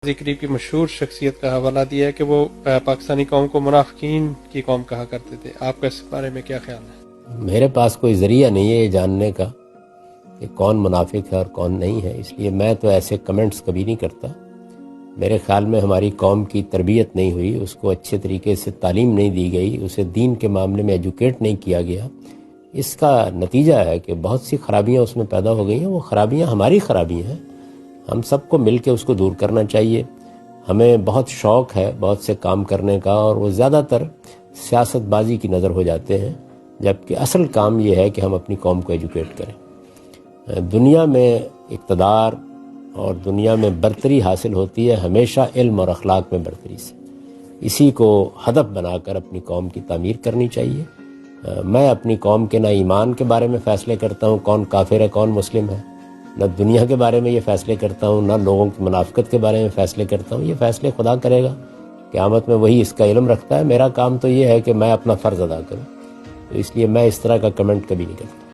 قریب کی مشہور شخصیت کا حوالہ دیا ہے کہ وہ پاکستانی قوم کو منافقین کی قوم کہا کرتے تھے. آپ کا اس بارے میں کیا خیال ہے؟ میرے پاس کوئی ذریعہ نہیں ہے یہ جاننے کا کہ کون منافق ہے اور کون نہیں ہے، اس لیے میں تو ایسے کمنٹس کبھی نہیں کرتا. میرے خیال میں ہماری قوم کی تربیت نہیں ہوئی، اس کو اچھے طریقے سے تعلیم نہیں دی گئی، اسے دین کے معاملے میں ایجوکیٹ نہیں کیا گیا. اس کا نتیجہ ہے کہ بہت سی خرابیاں اس میں پیدا ہو گئی ہیں. وہ خرابیاں ہماری خرابیاں ہیں، ہم سب کو مل کے اس کو دور کرنا چاہیے. ہمیں بہت شوق ہے بہت سے کام کرنے کا، اور وہ زیادہ تر سیاست بازی کی نظر ہو جاتے ہیں، جبکہ اصل کام یہ ہے کہ ہم اپنی قوم کو ایجوکیٹ کریں. دنیا میں اقتدار اور دنیا میں برتری حاصل ہوتی ہے ہمیشہ علم اور اخلاق میں برتری سے. اسی کو ہدف بنا کر اپنی قوم کی تعمیر کرنی چاہیے. میں اپنی قوم کے نہ ایمان کے بارے میں فیصلے کرتا ہوں کون کافر ہے کون مسلم ہے، نہ دنیا کے بارے میں یہ فیصلے کرتا ہوں، نہ لوگوں کی منافقت کے بارے میں فیصلے کرتا ہوں. یہ فیصلے خدا کرے گا، قیامت میں وہی اس کا علم رکھتا ہے. میرا کام تو یہ ہے کہ میں اپنا فرض ادا کروں، تو اس لیے میں اس طرح کا کمنٹ کبھی نہیں کرتا.